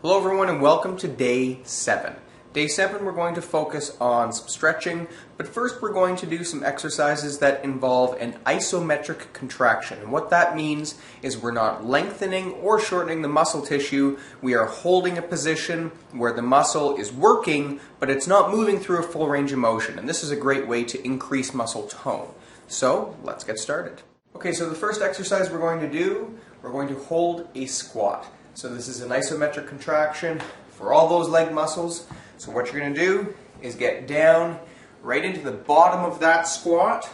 Hello everyone and welcome to Day 7. Day 7 we're going to focus on some stretching, but first we're going to do some exercises that involve an isometric contraction. And what that means is we're not lengthening or shortening the muscle tissue, we are holding a position where the muscle is working, but it's not moving through a full range of motion. And this is a great way to increase muscle tone. So let's get started. Okay, so the first exercise we're going to do, we're going to hold a squat. So this is an isometric contraction for all those leg muscles. So what you're going to do is get down right into the bottom of that squat,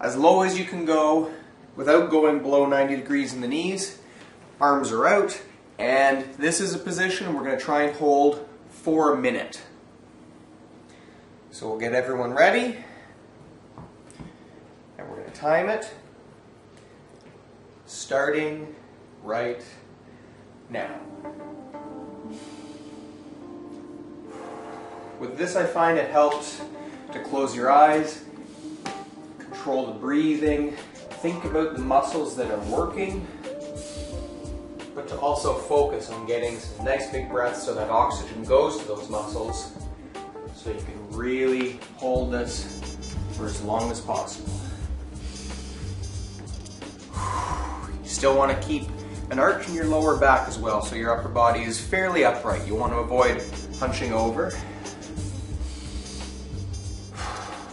as low as you can go without going below 90 degrees in the knees. Arms are out, and this is a position we're going to try and hold for a minute. So we'll get everyone ready, and we're going to time it, starting right now. With this, I find it helps to close your eyes, control the breathing, think about the muscles that are working, but to also focus on getting some nice big breaths so that oxygen goes to those muscles, so you can really hold this for as long as possible. You still want to keep an arch in your lower back as well, so your upper body is fairly upright. You want to avoid hunching over.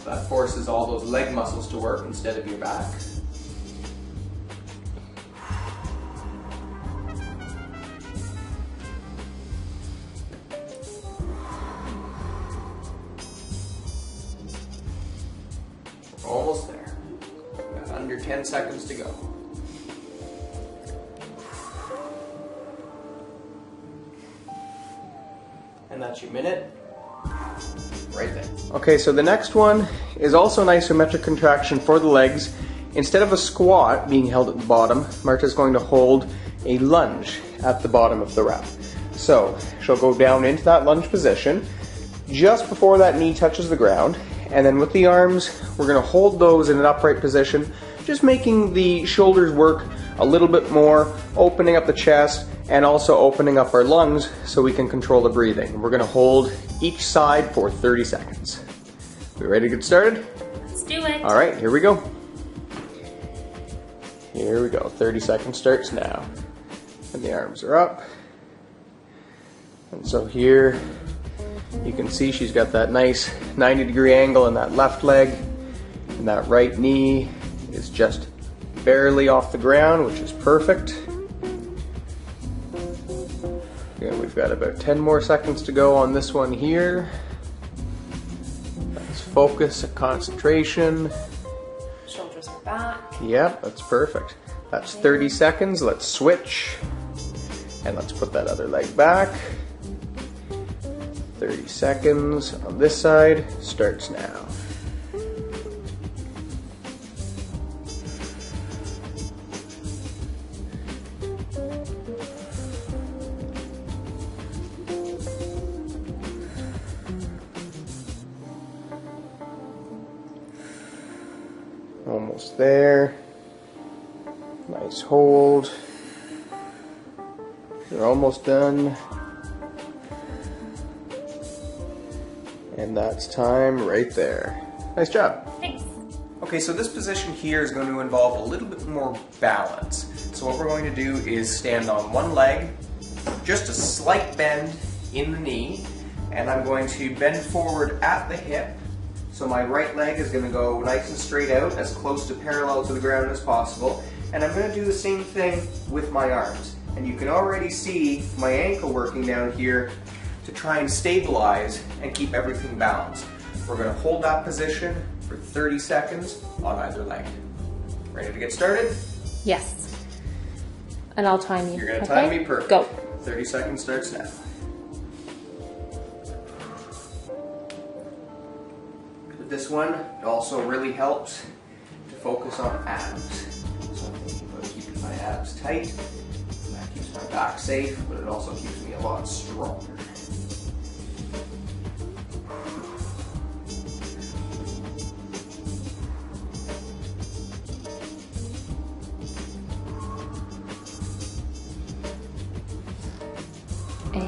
That forces all those leg muscles to work instead of your back. We're almost there. We've got under 10 seconds to go. And that's your minute, right there. Okay, so the next one is also an isometric contraction for the legs. Instead of a squat being held at the bottom, Marta's going to hold a lunge at the bottom of the rep. So she'll go down into that lunge position just before that knee touches the ground, and then with the arms, we're going to hold those in an upright position, just making the shoulders work a little bit more, opening up the chest, and also opening up our lungs so we can control the breathing. We're going to hold each side for 30 seconds. We ready to get started? Let's do it. All right, here we go. Here we go. 30 seconds starts now. And the arms are up. And so here you can see she's got that nice 90-degree angle in that left leg, and that right knee is just barely off the ground, which is perfect. And we've got about 10 more seconds to go on this one here. That's focus and concentration. Shoulders are back. Yep, that's perfect. That's 30 seconds. Let's switch. And let's put that other leg back. 30 seconds on this side. Starts now. Almost there. Nice hold. You're almost done. And that's time right there. Nice job. Thanks. Okay, so this position here is going to involve a little bit more balance. So what we're going to do is stand on one leg, just a slight bend in the knee, and I'm going to bend forward at the hip. So my right leg is going to go nice and straight out, as close to parallel to the ground as possible. And I'm going to do the same thing with my arms. And you can already see my ankle working down here to try and stabilize and keep everything balanced. We're going to hold that position for 30 seconds on either leg. Ready to get started? Yes. And I'll time you. You're going to time me perfect. Go. 30 seconds starts now. With this one, it also really helps to focus on abs. So I'm thinking about keeping my abs tight. That keeps my back safe, but it also keeps me a lot stronger.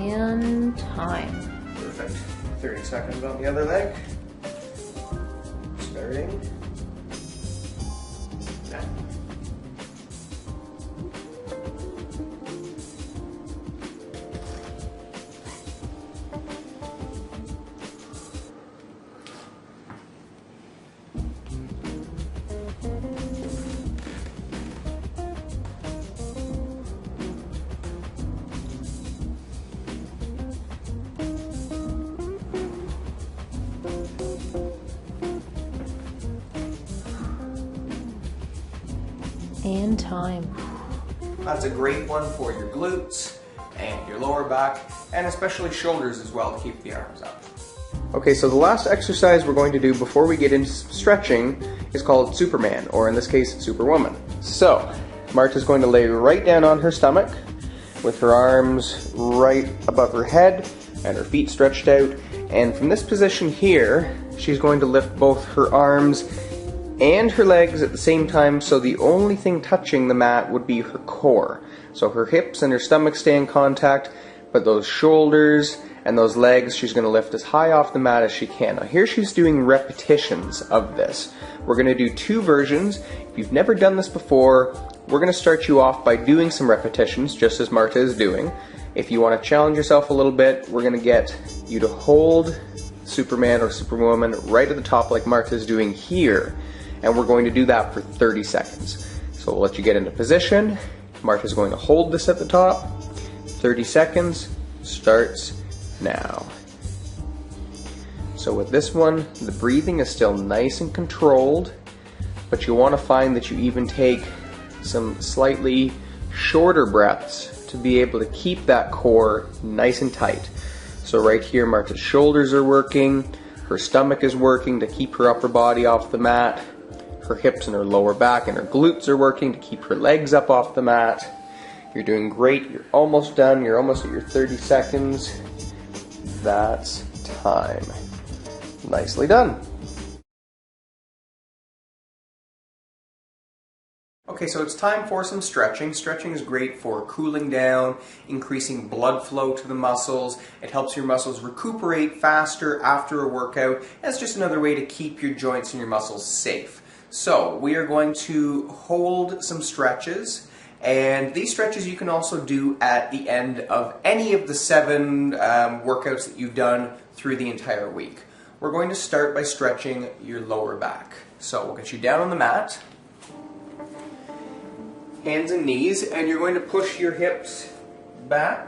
And time. Perfect. 30 seconds on the other leg. Starting now. And time. That's a great one for your glutes and your lower back, and especially shoulders as well to keep the arms up. Okay, so the last exercise we're going to do before we get into stretching is called Superman, or in this case, Superwoman. So, Marta's going to lay right down on her stomach with her arms right above her head and her feet stretched out. And from this position here, she's going to lift both her arms and her legs at the same time, so the only thing touching the mat would be her core. So her hips and her stomach stay in contact, but those shoulders and those legs she's going to lift as high off the mat as she can. Now here she's doing repetitions of this. We're going to do two versions. If you've never done this before, we're going to start you off by doing some repetitions, just as Marta is doing. If you want to challenge yourself a little bit, we're going to get you to hold Superman or Superwoman right at the top like Marta is doing here. And we're going to do that for 30 seconds. So we'll let you get into position. Marta's going to hold this at the top. 30 seconds starts now. So with this one, the breathing is still nice and controlled, but you want to find that you even take some slightly shorter breaths to be able to keep that core nice and tight. So right here, Marta's shoulders are working, her stomach is working to keep her upper body off the mat. Her hips and her lower back and her glutes are working to keep her legs up off the mat. You're doing great. You're almost done. You're almost at your 30 seconds. That's time. Nicely done. Okay, so it's time for some stretching. Stretching is great for cooling down, increasing blood flow to the muscles. It helps your muscles recuperate faster after a workout. That's just another way to keep your joints and your muscles safe. So we are going to hold some stretches, and these stretches you can also do at the end of any of the 7 workouts that you've done through the entire week. We're going to start by stretching your lower back. So we'll get you down on the mat, hands and knees, and you're going to push your hips back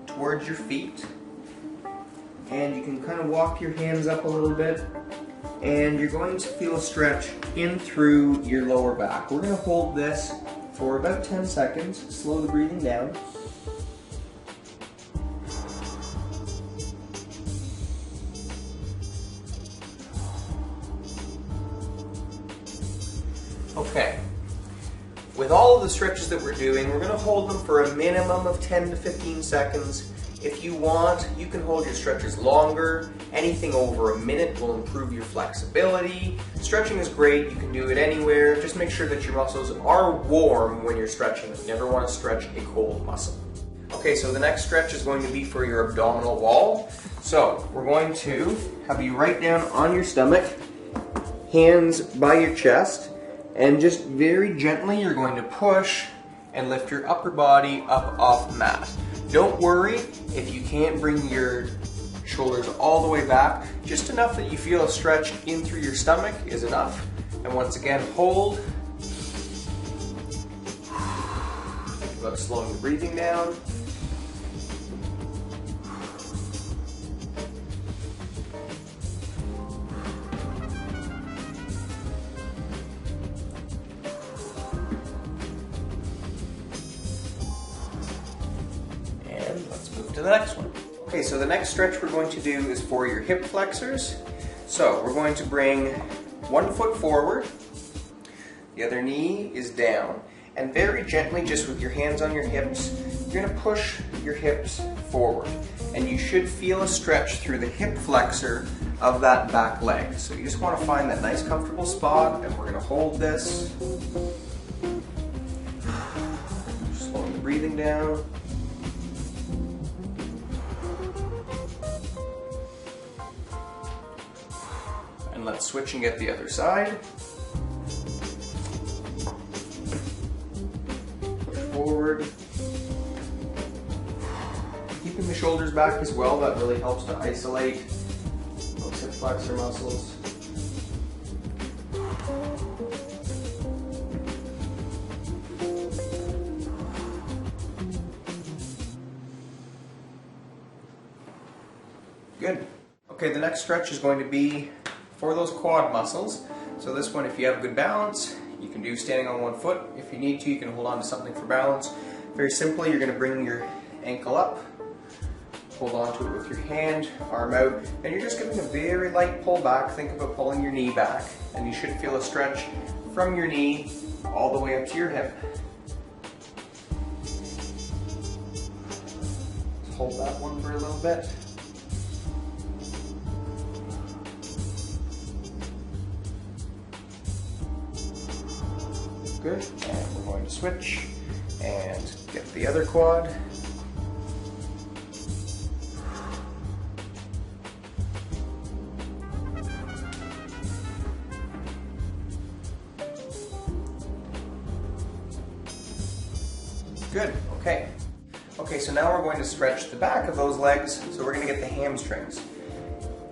towards your feet, and you can kind of walk your hands up a little bit. And you're going to feel a stretch in through your lower back. We're going to hold this for about 10 seconds, slow the breathing down. Okay, with all of the stretches that we're doing, we're going to hold them for a minimum of 10 to 15 seconds. If you want, you can hold your stretches longer. Anything over a minute will improve your flexibility. Stretching is great. You can do it anywhere. Just make sure that your muscles are warm when you're stretching. You never want to stretch a cold muscle. Okay, so the next stretch is going to be for your abdominal wall. So we're going to have you right down on your stomach, hands by your chest, and just very gently you're going to push and lift your upper body up off the mat. Don't worry if you can't bring your shoulders all the way back. Just enough that you feel a stretch in through your stomach is enough. And once again, hold. Think about slowing the breathing down. Let's move to the next one. Okay, so the next stretch we're going to do is for your hip flexors. So we're going to bring one foot forward, the other knee is down, and very gently, just with your hands on your hips, you're going to push your hips forward. And you should feel a stretch through the hip flexor of that back leg. So you just want to find that nice comfortable spot, and we're going to hold this. Slowing the breathing down. And let's switch and get the other side. Push forward. Keeping the shoulders back as well, that really helps to isolate those hip flexor muscles. Good. Okay, the next stretch is going to be for those quad muscles. So this one, if you have good balance, you can do standing on one foot. If you need to, you can hold on to something for balance. Very simply, you're going to bring your ankle up, hold on to it with your hand, arm out, and you're just giving a very light pull back. Think about pulling your knee back, and you should feel a stretch from your knee all the way up to your hip. Just hold that one for a little bit. Good, and we're going to switch and get the other quad. Good, okay. Okay, so now we're going to stretch the back of those legs, so we're going to get the hamstrings.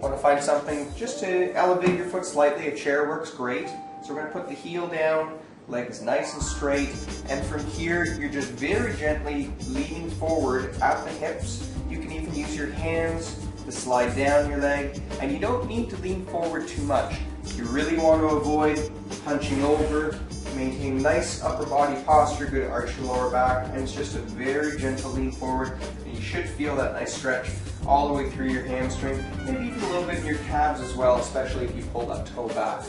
Want to find something just to elevate your foot slightly. A chair works great. So we're going to put the heel down, legs nice and straight, and from here you're just very gently leaning forward at the hips. You can even use your hands to slide down your leg, and you don't need to lean forward too much. You really want to avoid hunching over. Maintain nice upper body posture, good arch your lower back, and it's just a very gentle lean forward, and you should feel that nice stretch all the way through your hamstring, maybe even a little bit in your calves as well, especially if you pull that toe back.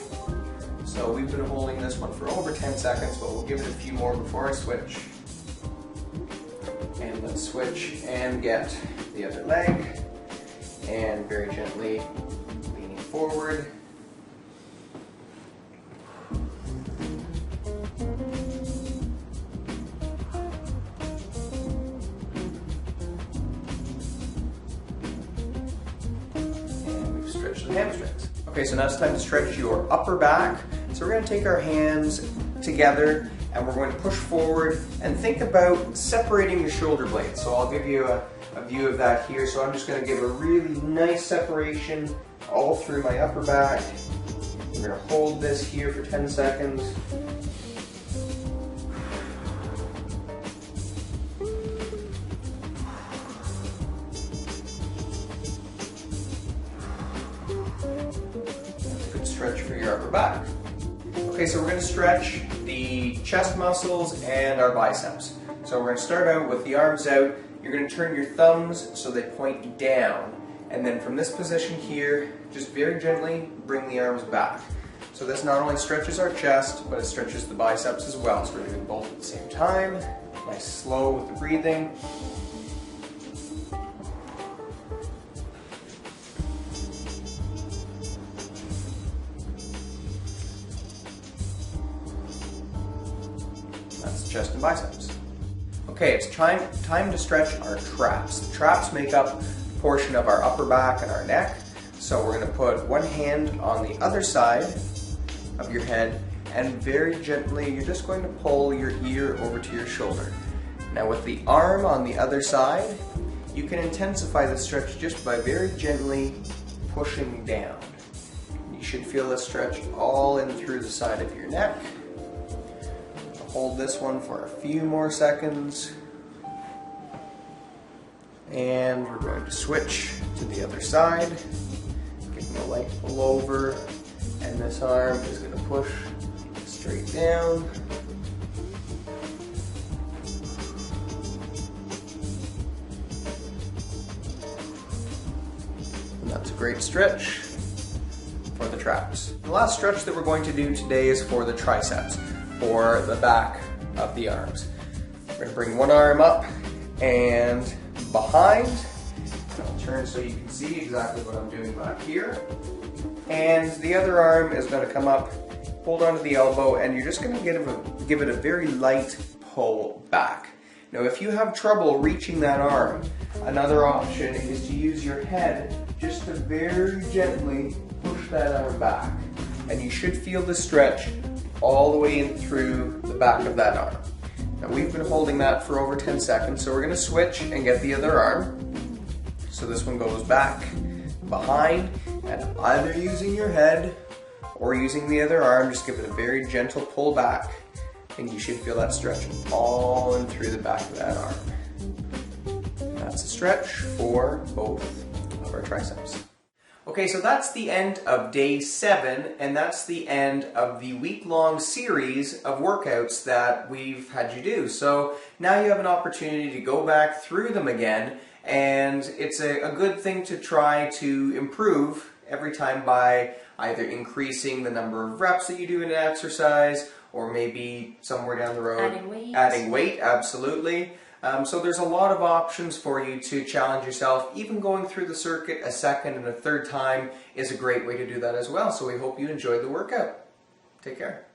So we've been holding this one for over 10 seconds, but we'll give it a few more before I switch. And let's switch and get the other leg, and very gently leaning forward. Stretch the hamstrings. Okay, so now it's time to stretch your upper back. So we're going to take our hands together and we're going to push forward and think about separating the shoulder blades. So I'll give you a view of that here. So I'm just going to give a really nice separation all through my upper back. We're going to hold this here for 10 seconds. Stretch for your upper back. Okay, so we're going to stretch the chest muscles and our biceps. So we're going to start out with the arms out. You're going to turn your thumbs so they point down. And then from this position here, just very gently bring the arms back. So this not only stretches our chest, but it stretches the biceps as well. So we're doing both at the same time. Nice slow with the breathing. That's chest and biceps. Okay, it's time to stretch our traps. The traps make up a portion of our upper back and our neck. So we're going to put one hand on the other side of your head and very gently you're just going to pull your ear over to your shoulder. Now with the arm on the other side, you can intensify the stretch just by very gently pushing down. You should feel the stretch all in through the side of your neck. Hold this one for a few more seconds. And we're going to switch to the other side. Getting a light pull over. And this arm is going to push straight down. And that's a great stretch for the traps. The last stretch that we're going to do today is for the triceps, for the back of the arms. We're going to bring one arm up and behind. And I'll turn so you can see exactly what I'm doing back here. And the other arm is going to come up, hold onto the elbow, and you're just going to give it a very light pull back. Now if you have trouble reaching that arm, another option is to use your head just to very gently push that arm back. And you should feel the stretch all the way in through the back of that arm. Now we've been holding that for over 10 seconds, so we're going to switch and get the other arm. So this one goes back, behind, and either using your head or using the other arm, just give it a very gentle pull back, and you should feel that stretch all in through the back of that arm. That's a stretch for both of our triceps. Okay, so that's the end of day 7, and that's the end of the week-long series of workouts that we've had you do. So now you have an opportunity to go back through them again, and it's a good thing to try to improve every time by either increasing the number of reps that you do in an exercise, or maybe somewhere down the road adding weight, absolutely. So there's a lot of options for you to challenge yourself. Even going through the circuit a second and a third time is a great way to do that as well. So we hope you enjoyed the workout. Take care.